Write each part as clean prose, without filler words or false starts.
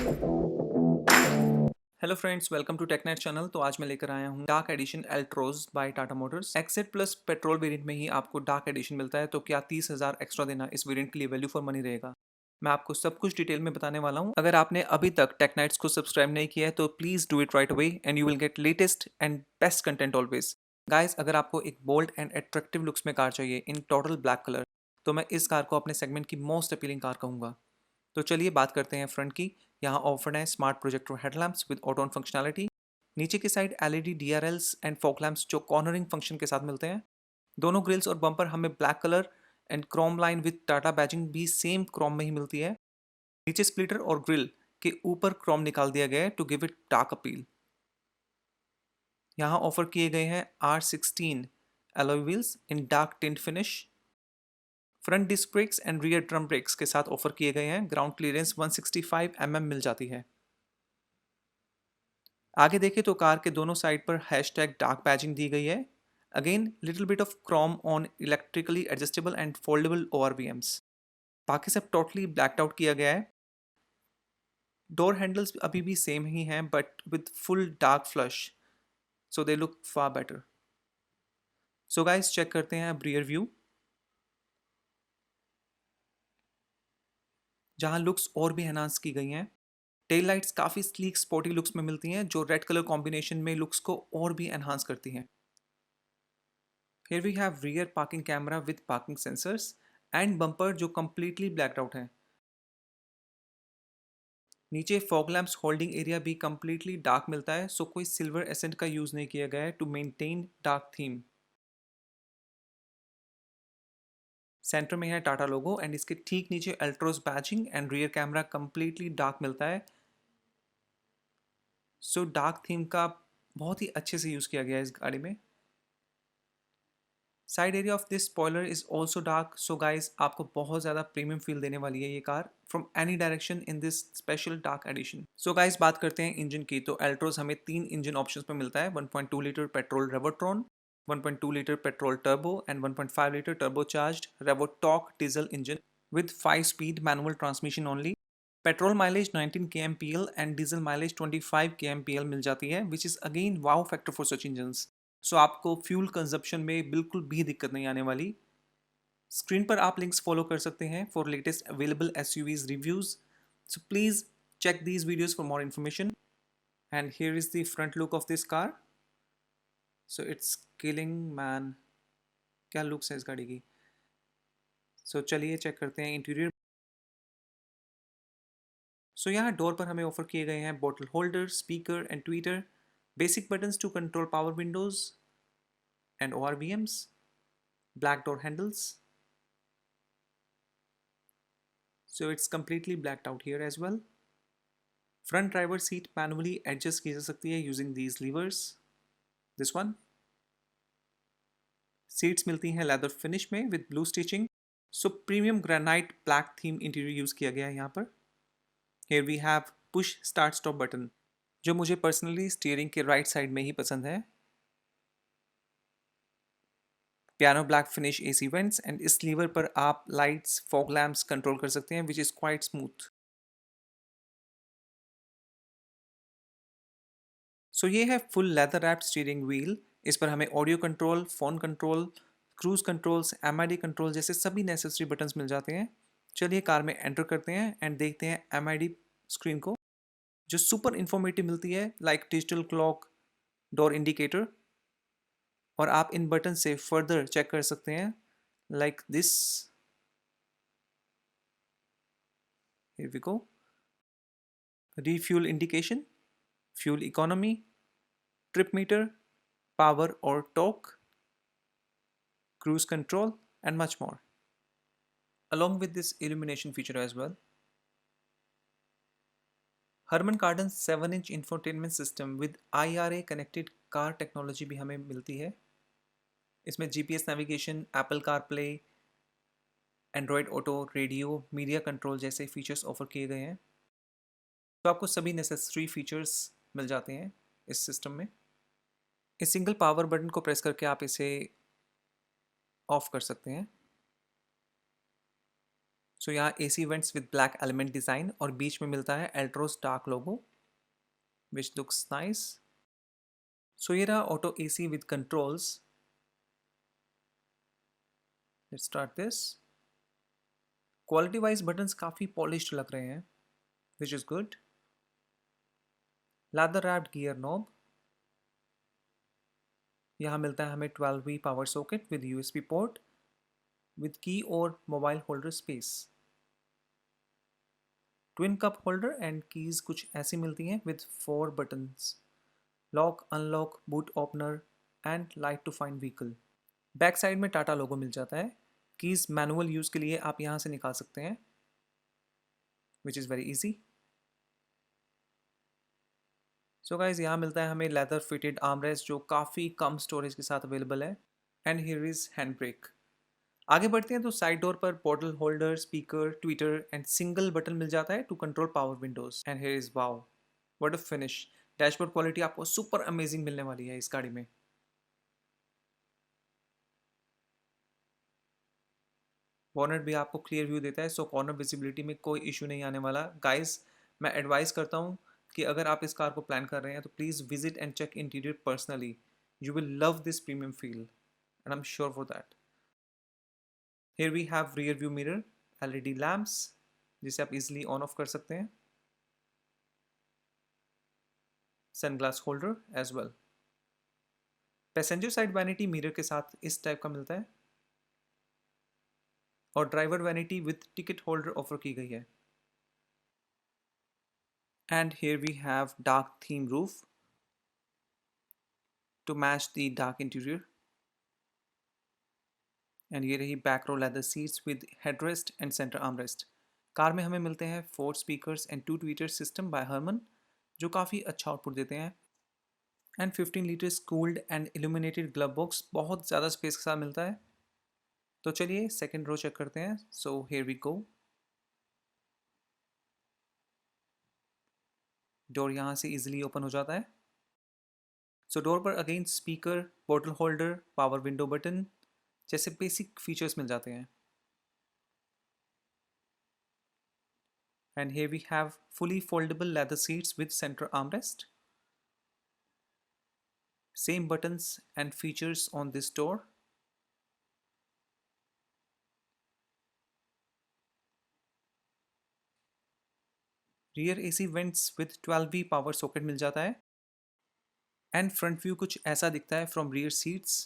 Hello friends, welcome to Technet channel. तो आज मैं लेकर आया हूँ dark edition Altroz by Tata Motors. XT plus petrol variant में ही आपको डार्क एडिशन मिलता है, तो क्या 30,000 एक्स्ट्रा देना इस वेरिएंट के लिए वैल्यू फॉर मनी रहेगा? मैं आपको सब कुछ डिटेल में बताने वाला हूँ। अगर आपने अभी तक टेकनाइट्स को सब्सक्राइब नहीं किया है तो please do it right away and you will get latest and best content always. Guys, अगर आपको एक बोल्ड एंड अट्रैक्टिव लुक्स में कार चाहिए इन टोटल ब्लैक कलर, तो मैं इस कार को अपने सेगमेंट की मोस्ट अपीलिंग कार कहूँगा। तो चलिए बात करते हैं फ्रंट की। यहाँ ऑफर्ड है smart projector headlamps with auto on functionality. नीचे की side LED DRLs and fog lamps जो कॉर्नरिंग फंक्शन के साथ मिलते हैं। दोनों ग्रिल्स और बम्पर हमें black colour and Chrome line with Tata badging भी सेम क्रोम में ही मिलती है। नीचे स्प्लिटर और ग्रिल के ऊपर क्रोम निकाल दिया गया है to give it dark appeal. यहाँ ऑफर किए गए हैं R16 alloy wheels in dark tint finish. Front disc brakes and rear drum brakes के साथ ऑफर किए गए हैं। ग्राउंड क्लियरेंस 165 मिल जाती है। आगे देखें तो कार के दोनों साइड पर हैशटैग डार्क बैजिंग दी गई है। Again little bit of Chrome on electrically adjustable and foldable ORVMs। बाकी सब टोटली ब्लैक्ड आउट किया गया है। डोर हैंडल्स अभी भी सेम ही हैं but with full dark flush, so they look far better. So guys, check करते हैं अब रियर व्यू, जहां लुक्स और भी एनहांस की गई हैं। टेल लाइट्स काफ़ी स्लीक स्पोर्टी लुक्स में मिलती हैं जो रेड कलर कॉम्बिनेशन में लुक्स को और भी एनहांस करती हैं। Here we have rear parking camera with parking sensors and bumper जो completely blacked out है। नीचे fog lamps holding area भी completely dark मिलता है, सो कोई silver accent का यूज नहीं किया गया है to maintain dark theme। Centre में है टाटा लोगो एंड इसके ठीक नीचे Altroz badging and rear camera completely dark मिलता है। सो डार्क थीम का बहुत ही अच्छे से यूज किया गया है इस गाड़ी में। Side area of this spoiler is also dark, so guys आपको बहुत ज़्यादा प्रीमियम फील देने वाली है ये car from any direction in this special dark edition. So guys बात करते हैं इंजन की। तो एल्ट्रोज हमें 3 इंजन ऑप्शंस में मिलता है। 1.2 litre petrol Revotron, 1.2 litre petrol turbo and 1.5 litre turbocharged Revotorq diesel engine with 5 speed manual transmission only. Petrol mileage 19 kmpl and diesel mileage 25 kmpl मिल जाती है, which is again wow factor for such engines. So आपको fuel consumption में बिल्कुल भी दिक्कत नहीं आने वाली। स्क्रीन पर आप लिंक्स फॉलो कर सकते हैं for latest available SUVs reviews, so please check these videos for more information। and here is the front look of this car, so it's killing man। क्या लुक्स है इस गाड़ी की। सो चलिए चेक करते हैं इंटीरियर। सो यहाँ डोर पर हमें ऑफर किए गए हैं bottle holder, speaker and tweeter, basic buttons to control power windows and ORVMs, black door handles, so it's completely blacked out here as well। Front driver seat manually adjust की जा सकती है using these levers. This one. Seats मिलती हैं leather finish में with blue stitching, so premium granite black theme interior use किया गया है यहाँ पर। Here we have push start stop button, जो मुझे पर्सनली स्टीयरिंग के राइट साइड में ही पसंद है। Piano black finish AC vents and इस लीवर पर आप लाइट्स, फॉग लैम्प्स कंट्रोल कर सकते हैं विच इज़ क्वाइट स्मूथ। सो ये है full leather wrapped steering wheel. इस पर हमें audio control, phone control, cruise controls, MID control जैसे सभी नेसेसरी बटन्स मिल जाते हैं। चलिए कार में एंटर करते हैं एंड देखते हैं MID स्क्रीन को, जो सुपर इंफॉर्मेटिव मिलती है like digital clock, door indicator, और आप इन बटन से फर्दर चेक कर सकते हैं like this. Here we go. Refuel indication, fuel economy, trip meter, power और torque, cruise control and much more, along with this illumination feature as well। Harman Kardon 7-inch infotainment system with IRA connected car technology भी हमें मिलती है। इसमें GPS navigation, Apple CarPlay, Android auto, radio, media control जैसे features offer किए गए हैं। तो आपको सभी नेसेसरी फीचर्स मिल जाते हैं इस सिस्टम में। इस सिंगल पावर बटन को प्रेस करके आप इसे ऑफ कर सकते हैं। सो यहाँ AC vents with black element design और बीच में मिलता है Altroz dark logo which looks nice. So ये रहा auto AC with controls. Let's start this. Quality wise buttons काफ़ी पॉलिश्ड लग रहे हैं which is good. Leather wrapped gear knob. यहाँ मिलता है हमें 12V power socket with USB port with key और mobile holder space. Twin cup holder and keys कुछ ऐसी मिलती हैं with 4 buttons. Lock, unlock, boot opener and light to find vehicle. Back side में टाटा लोगो मिल जाता है. कीज मैनुअल यूज़ के लिए आप यहाँ से निकाल सकते हैं which is very easy. So guys यहाँ मिलता है हमें लेदर फिटेड आर्मरेस्ट जो काफ़ी कम स्टोरेज के साथ अवेलेबल है. And here is hand brake. आगे बढ़ते हैं तो साइड डोर पर bottle holder, speaker, tweeter and single button मिल जाता है to control power windows. And here is wow, what a finish. Dashboard quality आपको सुपर अमेजिंग मिलने वाली है इस गाड़ी में. बॉनेट भी आपको क्लियर व्यू देता है, सो कॉर्नर विजिबिलिटी में कोई इशू नहीं आने वाला. गाइस, मैं एडवाइस करता हूँ कि अगर आप इस कार को प्लान कर रहे हैं तो please visit and check interior personally. You will love this premium feel and I am sure for that. Here we have rear view mirror, LED lamps जिसे आप इजीली ऑन ऑफ कर सकते हैं. Sunglass holder as well. Passenger side vanity mirror के साथ इस type का मिलता है और driver vanity with ticket holder offer की गई है. And here we have dark theme roof to match the dark interior. And ये रही back row leather seats with headrest and centre armrest. Car में हमें मिलते हैं 4 speakers and 2 tweeter system by Harman जो काफ़ी अच्छा आउटपुट देते हैं. And 15 litres cooled and illuminated glove box बहुत ज़्यादा स्पेस के साथ मिलता है. तो चलिए सेकेंड रो चेक करते हैं. So here we go. Door यहाँ से इजीली ओपन हो जाता है. सो डोर पर again speaker, bottle holder, power window button जैसे बेसिक फीचर्स मिल जाते हैं. And here we have fully foldable leather seats with center armrest. Same buttons and features on this door. Rear AC vents with 12V power socket मिल जाता है. And front view कुछ ऐसा दिखता है from rear seats.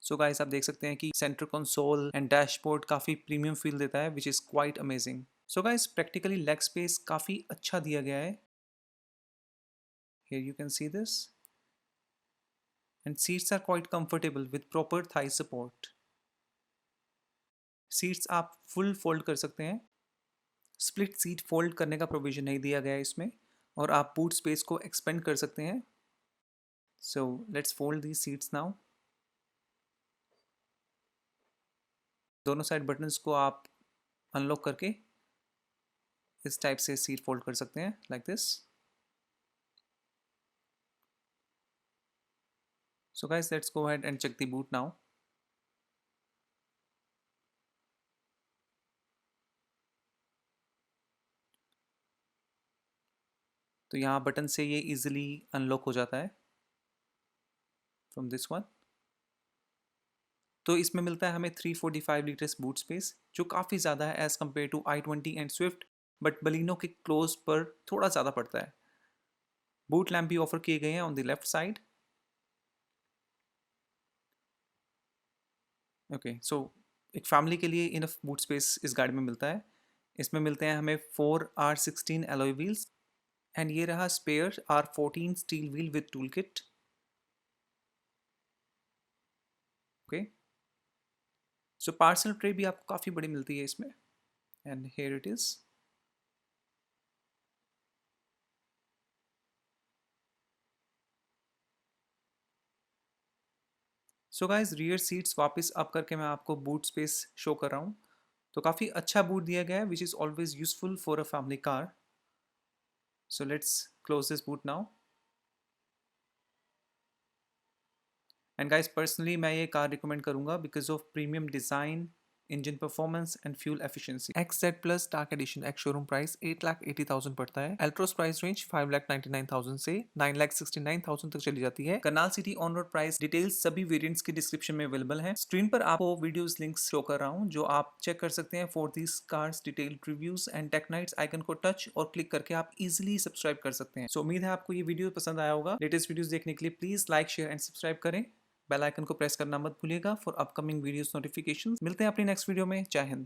So guys, आप देख सकते हैं कि center console and dashboard काफ़ी premium feel देता है which is quite amazing. So guys, practically leg space काफ़ी अच्छा दिया गया है. Here you can see this. And seats are quite comfortable with proper thigh support. Seats आप full fold कर सकते हैं. स्प्लिट सीट फोल्ड करने का प्रोविजन नहीं दिया गया है इसमें और आप बूट स्पेस को एक्सपेंड कर सकते हैं. So let's fold the seats now. दोनों साइड बटन्स को आप अनलॉक करके इस टाइप से सीट फोल्ड कर सकते हैं like this. So guys, let's go ahead and check the boot now. तो यहाँ बटन से ये इजीली अनलॉक हो जाता है फ्रॉम दिस वन. तो इसमें मिलता है हमें 345 लीटर्स बूट स्पेस जो काफ़ी ज़्यादा है as compare to i20 and Swift, but Baleno के क्लोज पर थोड़ा ज़्यादा पड़ता है. बूट लैम्प भी ऑफर किए गए हैं on the left side. Okay, so एक फैमिली के लिए इनफ बूट स्पेस इस गाड़ी में मिलता है. इसमें मिलते हैं हमें 4R16 एलॉय व्हील्स एंड ये रहा spare R14 steel wheel with tool kit. Okay, so parcel tray भी आपको काफ़ी बड़ी मिलती है इसमें. And here it is. So guys, rear seats वापस अप करके मैं आपको बूट स्पेस शो कर रहा हूँ. तो काफ़ी अच्छा बूट दिया गया है which is always useful for a family car. So let's close this boot now. And guys, personally मैं ये कार रिकमेंड करूँगा because of premium design, engine performance and fuel efficiency. XZ plus dark edition ex showroom price 8,80,000 पड़ता है। Altroz price range 5,99,000 से 9,69,000 तक चली जाती है। Karnal city on road price details सभी वेरिएंट्स की डिस्क्रिप्शन में अवेलेबल है। स्क्रीन पर आपको वीडियोस लिंक्स शो कर रहा हूँ जो आप चेक कर सकते हैं for these cars detailed reviews and tech nights. Icon को टच और क्लिक करके आप इजीली सब्सक्राइब कर सकते हैं। सो उम्मीद है आपको ये वीडियो पसंद आया होगा। लेटेस्ट वीडियोस देखने के लिए please like share and subscribe करें। बेल आइकन को प्रेस करना मत भूलिएगा फॉर अपकमिंग वीडियोस नोटिफिकेशंस। मिलते हैं अपनी नेक्स्ट वीडियो में। जय हिंद।